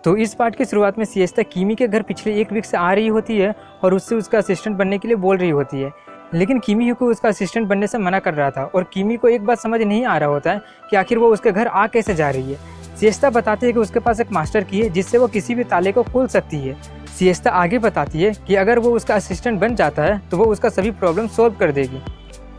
तो इस पार्ट की शुरुआत में सिएस्ता कीमी के घर पिछले 1 वीक से आ रही होती है और उससे उसका असिस्टेंट बनने के लिए बोल रही होती है। लेकिन कीमी को उसका असिस्टेंट बनने से मना कर रहा था और कीमी को एक बात समझ नहीं आ रहा होता है कि आखिर वो उसके घर आ कैसे जा रही है। सिएस्ता बताती है कि उसके पास एक मास्टर की है जिससे वो किसी भी ताले को खोल सकती है। सिएस्ता आगे बताती है कि अगर वो उसका असिस्टेंट बन जाता है तो वो उसका सभी प्रॉब्लम सॉल्व कर देगी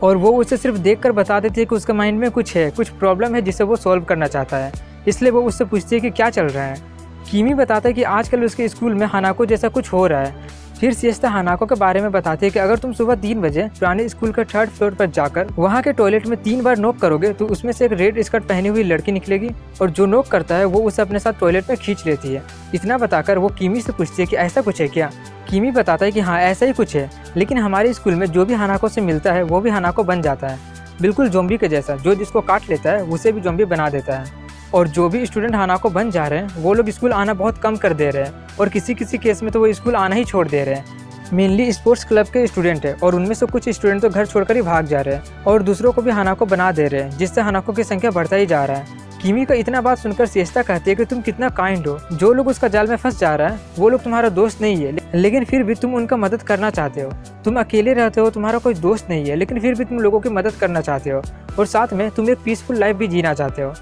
और वो उसे सिर्फ देखकर बता देती है कि उसके माइंड में कुछ प्रॉब्लम है जिसे वो सॉल्व करना चाहता है। इसलिए वो उससे पूछती है कि क्या चल रहा है। कीमी बताता है कि आजकल उसके स्कूल में हानाको जैसा कुछ हो रहा है। फिर सिएस्ता हानाको के बारे में बताती है कि अगर तुम सुबह 3 बजे पुराने स्कूल के 3rd फ्लोर पर जाकर वहाँ के टॉयलेट में 3 बार नॉक करोगे तो उसमें से एक रेड स्कर्ट पहनी हुई लड़की निकलेगी और जो नॉक करता है वो उसे अपने साथ टॉयलेट में खींच लेती है। इतना बताकर वो कीमी से पूछती है कि ऐसा कुछ है क्या। कीमी बताता है कि हाँ ऐसा ही कुछ है, लेकिन हमारे स्कूल में जो भी हानाको से मिलता है वो भी हानाको बन जाता है, बिल्कुल ज़ॉम्बी के जैसा। जो जिसको काट लेता है उसे भी ज़ॉम्बी बना देता है। और जो भी स्टूडेंट हानाको बन जा रहे हैं वो लोग स्कूल आना बहुत कम कर दे रहे हैं और किसी केस में तो वो स्कूल आना ही छोड़ दे रहे हैं। मेनली स्पोर्ट्स क्लब के स्टूडेंट है और उनमें से कुछ स्टूडेंट तो घर छोड़कर ही भाग जा रहे हैं और दूसरों को भी हानाको बना दे रहे हैं, जिससे हानाको की संख्या बढ़ता ही जा रहा है। कीमी का इतना बात सुनकर सिएस्ता कहती है कि तुम कितना काइंड हो। जो लोग उसका जाल में फंस जा रहा है वो लोग तुम्हारा दोस्त नहीं है, लेकिन फिर भी तुम उनका मदद करना चाहते हो। तुम अकेले रहते हो, तुम्हारा कोई दोस्त नहीं है, लेकिन फिर भी तुम लोगों की मदद करना चाहते हो और साथ में तुम एक पीसफुल लाइफ भी जीना चाहते हो।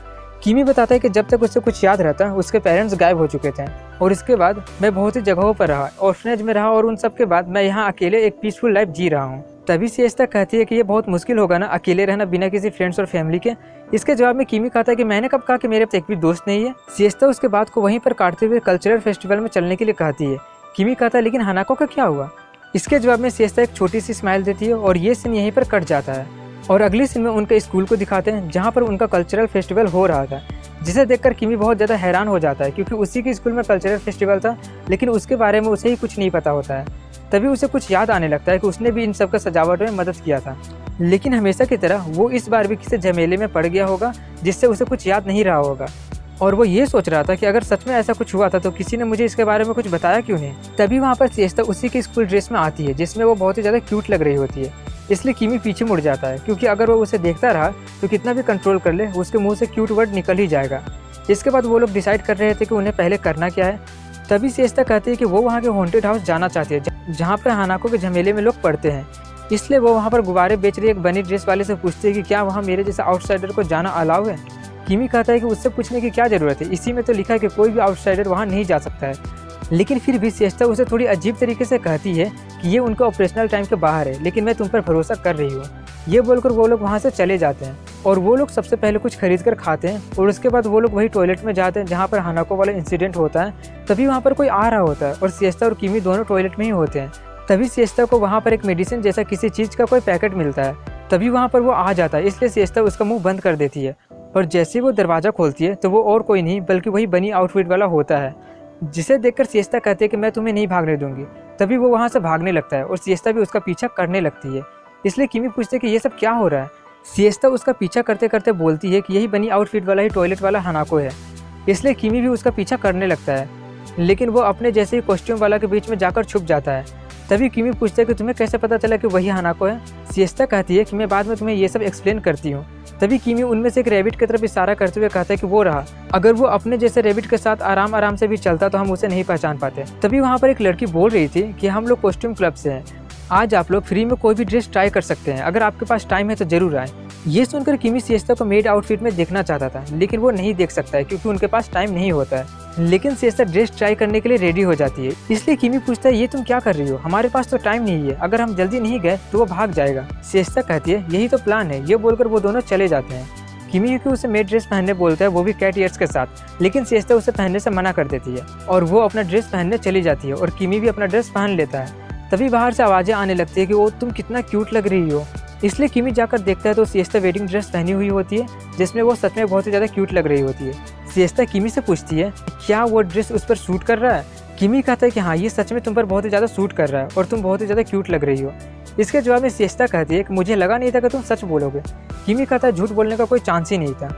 कीमी बताता है कि जब तक उससे कुछ याद रहता उसके पेरेंट्स गायब हो चुके थे और इसके बाद मैं बहुत ही जगहों पर रहा, ऑर्फनेज में रहा और उन सब के बाद मैं यहाँ अकेले एक पीसफुल लाइफ जी रहा हूँ। तभी सिएस्ता कहती है कि ये बहुत मुश्किल होगा ना अकेले रहना बिना किसी फ्रेंड्स और फैमिली के। इसके जवाब में कीमी कहता है कि मैंने कब कहा कि मेरे पास एक भी दोस्त नहीं है। सिएस्ता उसके बात को वहीं पर काटते हुए कल्चरल फेस्टिवल में चलने के लिए कहती है। कीमी कहता है लेकिन हानाको का क्या हुआ। इसके जवाब में सिएस्ता एक छोटी सी स्माइल देती है और ये सीन यहीं पर कट जाता है और अगली सीन में उनके स्कूल को दिखाते हैं जहाँ पर उनका कल्चरल फेस्टिवल हो रहा था, जिसे देखकर कीमी बहुत ज़्यादा हैरान हो जाता है क्योंकि उसी के स्कूल में कल्चरल फेस्टिवल था लेकिन उसके बारे में उसे ही कुछ नहीं पता होता है। तभी उसे कुछ याद आने लगता है कि उसने भी इन सब का सजावट में मदद किया था, लेकिन हमेशा की तरह वो इस बार भी किसी झमेले में पड़ गया होगा जिससे उसे कुछ याद नहीं रहा होगा और वो ये सोच रहा था कि अगर सच में ऐसा कुछ हुआ था तो किसी ने मुझे इसके बारे में कुछ बताया क्यों नहीं। तभी वहाँ पर सिएस्ता उसी की स्कूल ड्रेस में आती है जिसमें वो बहुत ही ज़्यादा क्यूट लग रही होती है। इसलिए कीमी पीछे मुड़ जाता है क्योंकि अगर वो उसे देखता रहा तो कितना भी कंट्रोल कर ले उसके मुंह से क्यूट वर्ड निकल ही जाएगा। इसके बाद वो लोग डिसाइड कर रहे थे कि उन्हें पहले करना क्या है। तभी सिएस्ता कहती है कि वो वहाँ के हॉन्टेड हाउस जाना चाहती है जहाँ पर हानाको के झमेले में लोग पढ़ते हैं। इसलिए वो वहाँ पर गुब्बारे बेच रही एक बनी ड्रेस वाले से पूछती है कि क्या वहाँ मेरे जैसा आउटसाइडर को जाना अलाउ है। कीमी कहता है कि उससे पूछने की क्या ज़रूरत है, इसी में तो लिखा है कि कोई भी आउटसाइडर वहाँ नहीं जा सकता है। लेकिन फिर भी सिएस्ता उसे थोड़ी अजीब तरीके से कहती है कि ये उनका ऑपरेशनल टाइम के बाहर है, लेकिन मैं तुम पर भरोसा कर रही हूँ। ये बोलकर वो लोग वहाँ से चले जाते हैं और वो लोग सबसे पहले कुछ खरीद कर खाते हैं और उसके बाद वो लोग वही टॉयलेट में जाते हैं जहाँ पर हानाको वाला इंसिडेंट होता है। तभी वहाँ पर कोई आ रहा होता है और सिएस्ता और कीमी दोनों टॉयलेट में ही होते हैं। तभी सिएस्ता को वहाँ पर एक मेडिसिन जैसा किसी चीज़ का कोई पैकेट मिलता है। तभी वहाँ पर वो आ जाता है, इसलिए सिएस्ता उसका मुँह बंद कर देती है और जैसे वो दरवाज़ा खोलती है तो वो और कोई नहीं बल्कि वही बनी आउटफिट वाला होता है, जिसे देखकर सिएस्ता कहती है कि मैं तुम्हें नहीं भागने दूंगी। तभी वो वहाँ से भागने लगता है और सिएस्ता भी उसका पीछा करने लगती है। इसलिए कीमी पूछती है कि ये सब क्या हो रहा है। सिएस्ता उसका पीछा करते करते बोलती है कि यही बनी आउटफिट वाला ही टॉयलेट वाला हानाको है। इसलिए कीमी भी उसका पीछा करने लगता है, लेकिन वो अपने जैसे ही कॉस्ट्यूम वाला के बीच में जाकर छुप जाता है। तभी कीमी पूछता है कि तुम्हें कैसे पता चला कि वही हानाको है। सिएस्ता कहती है कि मैं बाद में तुम्हें ये सब एक्सप्लेन करती हूँ। तभी कीमी उनमें से एक रैबिट की तरफ इशारा करते हुए कहता है कि वो रहा, अगर वो अपने जैसे रैबिट के साथ आराम आराम से भी चलता तो हम उसे नहीं पहचान पाते। तभी वहाँ पर एक लड़की बोल रही थी कि हम लोग कॉस्ट्यूम क्लब से हैं, आज आप लोग फ्री में कोई भी ड्रेस ट्राई कर सकते हैं, अगर आपके पास टाइम है तो जरूर आए। ये सुनकर कीमी सिएस्ता को मेड आउटफिट में देखना चाहता था, लेकिन वो नहीं देख सकता है क्योंकि उनके पास टाइम नहीं होता है। लेकिन सिएस्ता ड्रेस ट्राई करने के लिए रेडी हो जाती है। इसलिए कीमी पूछता है ये तुम क्या कर रही हो, हमारे पास तो टाइम नहीं है, अगर हम जल्दी नहीं गए तो वो भाग जाएगा। सिएस्ता कहती है यही तो प्लान है। ये बोलकर वो दोनों चले जाते हैं। कीमी उसे मेड ड्रेस पहनने बोलता है, वो भी कैट ईयर्स के साथ, लेकिन सिएस्ता उसे पहनने से मना कर देती है और वो अपना ड्रेस पहनने चली जाती है और कीमी भी अपना ड्रेस पहन लेता है। तभी बाहर से आवाज़ें आने लगती है कि वो तुम कितना क्यूट लग रही हो। इसलिए कीमी जाकर देखता है तो सिएस्ता वेडिंग ड्रेस पहनी हुई होती है जिसमें वो सच में बहुत ही ज़्यादा क्यूट लग रही होती है। सिएस्ता कीमी से पूछती है क्या वो ड्रेस उस पर सूट कर रहा है। कीमी कहता है कि हाँ ये सच में तुम पर बहुत ही ज़्यादा सूट कर रहा है और तुम बहुत ही ज़्यादा क्यूट लग रही हो। इसके जवाब में सिएस्ता कहती है कि मुझे लगा नहीं था कि तुम सच बोलोगे। कीमी कहता है झूठ बोलने का कोई चांस ही नहीं था।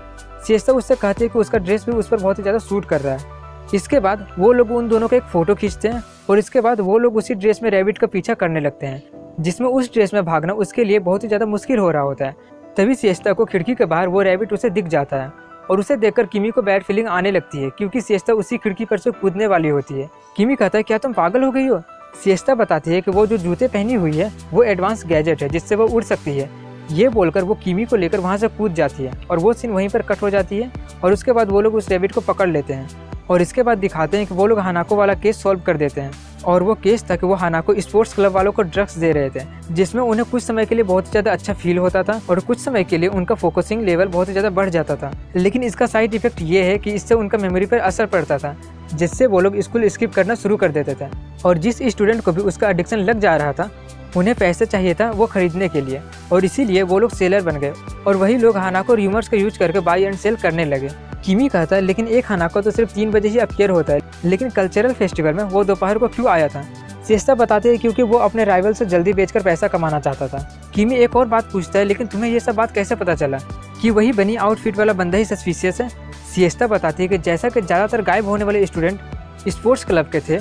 सिएस्ता उससे कहती है कि उसका ड्रेस भी उस पर बहुत ही ज़्यादा सूट कर रहा है। इसके बाद वो लोग उन दोनों का एक फ़ोटो खींचते हैं और इसके बाद वो लोग उसी ड्रेस में रैबिट का पीछा करने लगते हैं, जिसमें उस ड्रेस में भागना उसके लिए बहुत ही ज़्यादा मुश्किल हो रहा होता है। तभी सिएस्ता को खिड़की के बाहर वो रैबिट उसे दिख जाता है और उसे देखकर किमी को बैड फीलिंग आने लगती है क्योंकि सिएस्ता उसी खिड़की पर से कूदने वाली होती है। किमी कहता है क्या तुम पागल हो गई हो? सिएस्ता बताती है कि वो जो जूते पहनी हुई है वो एडवांस गैजेट है जिससे वो उड़ सकती है। ये बोलकर वो किमी को लेकर वहाँ से कूद जाती है और वो सीन वहीं पर कट हो जाती है और उसके बाद वो लोग उस रैबिट को पकड़ लेते हैं और इसके बाद दिखाते हैं कि वो लोग हानाको वाला केस सॉल्व कर देते हैं। और वो केस था कि वो हानाको स्पोर्ट्स क्लब वालों को ड्रग्स दे रहे थे जिसमें उन्हें कुछ समय के लिए बहुत ज़्यादा अच्छा फील होता था और कुछ समय के लिए उनका फोकसिंग लेवल बहुत ज़्यादा बढ़ जाता था। लेकिन इसका साइड इफेक्ट ये है कि इससे उनका मेमोरी पर असर पड़ता था जिससे वो लोग स्कूल स्किप करना शुरू कर देते थे। और जिस स्टूडेंट को भी उसका एडिक्शन लग जा रहा था उन्हें पैसे चाहिए था वो खरीदने के लिए और इसीलिए वो लोग सेलर बन गए और वही लोग हानाको र्यूमर्स का यूज करके बाई एंड सेल करने लगे। किमी कहता है लेकिन एक हानाको तो सिर्फ 3 बजे ही अपीयर होता है, लेकिन कल्चरल फेस्टिवल में वो दोपहर को क्यों आया था? सिएस्ता बताते हैं क्योंकि वो अपने राइवल से जल्दी बेचकर पैसा कमाना चाहता था। किमी एक और बात पूछता है लेकिन तुम्हें ये सब बात कैसे पता चला कि वही बनी आउटफिट वाला बंदा ही सस्पिशियस है? सिएस्ता बताती है कि जैसा कि ज़्यादातर गायब होने वाले स्टूडेंट स्पोर्ट्स क्लब के थे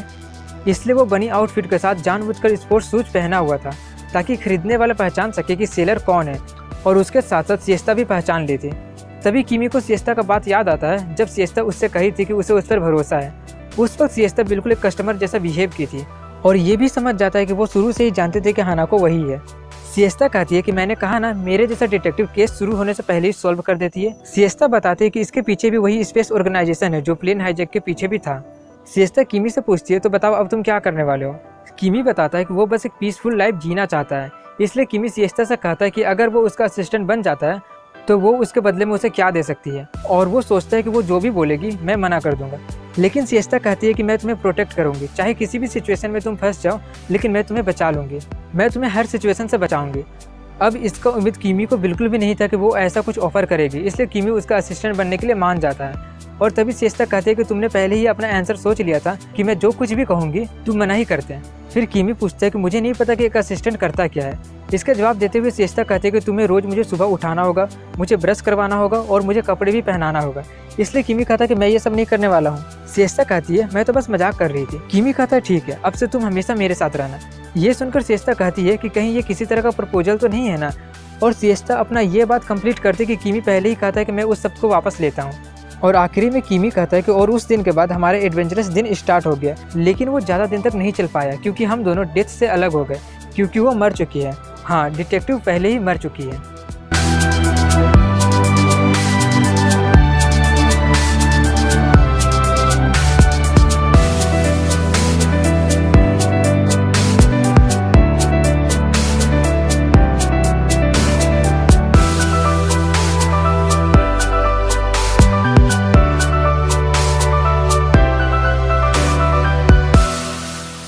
इसलिए वो बनी आउटफिट के साथ जानबूझकर स्पोर्ट्स शूज पहना हुआ था ताकि खरीदने वाला पहचान सके कि सेलर कौन है और उसके साथ साथ सिएस्ता भी पहचान ली थी। तभी किमी को सिएस्ता का बात याद आता है जब सिएस्ता उससे कही थी कि उसे उस पर भरोसा है। उस वक्त सिएस्ता बिल्कुल एक कस्टमर जैसा बिहेव की थी और ये भी समझ जाता है कि वो शुरू से ही जानते थे कि हानाको वही है। सिएस्ता कहती है कि मैंने कहा ना मेरे जैसा डिटेक्टिव केस शुरू होने से पहले ही सॉल्व कर देती है। सिएस्ता बताती है कि इसके पीछे भी वही स्पेस ऑर्गेनाइजेशन है जो प्लेन हाईजैक के पीछे भी था। सिएस्ता किमी से पूछती है तो बताओ अब तुम क्या करने वाले हो? किमी बताता है कि वो बस एक पीसफुल लाइफ जीना चाहता है, इसलिए किमी सिएस्ता से कहता है कि अगर वो उसका असिस्टेंट बन जाता है तो वो उसके बदले में उसे क्या दे सकती है और वो सोचता है कि वो जो भी बोलेगी मैं मना कर दूंगा। लेकिन सिएस्ता कहती है कि मैं तुम्हें प्रोटेक्ट करूंगी, चाहे किसी भी सिचुएशन में तुम फंस जाओ लेकिन मैं तुम्हें बचा लूंगी, मैं तुम्हें हर सिचुएशन से बचाऊंगी। अब इसका उम्मीद किमी को बिल्कुल भी नहीं था कि वो ऐसा कुछ ऑफर करेगी, इसलिए किमी उसका असिस्टेंट बनने के लिए मान जाता है। और तभी सिएस्ता कहती है कि तुमने पहले ही अपना आंसर सोच लिया था कि मैं जो कुछ भी कहूँगी तुम मना ही करते हैं। फिर किमी पूछता है कि मुझे नहीं पता कि एक असिस्टेंट करता क्या है। इसका जवाब देते हुए सिएस्ता कहते हैं कि तुम्हें रोज़ मुझे सुबह उठाना होगा, मुझे ब्रश करवाना होगा और मुझे कपड़े भी पहनाना होगा। इसलिए किमी कहता है कि मैं ये सब नहीं करने वाला हूँ। सिएस्ता कहती है मैं तो बस मजाक कर रही थी। किमी कहता है ठीक है, अब से तुम हमेशा मेरे साथ रहना। ये सुनकर सिएस्ता कहती है कि कहीं ये किसी तरह का प्रपोजल तो नहीं है ना। और सिएस्ता अपना ये बात कंप्लीट करती कि किमी पहले ही कहता है कि मैं उस सब को वापस लेता हूँ। और आखिरी में किमी कहता है कि और उस दिन के बाद हमारे एडवेंचरस दिन स्टार्ट हो गया, लेकिन वो ज़्यादा दिन तक नहीं चल पाया क्योंकि हम दोनों डेथ से अलग हो गए क्योंकि वो मर चुकी है। हाँ, डिटेक्टिव पहले ही मर चुकी है।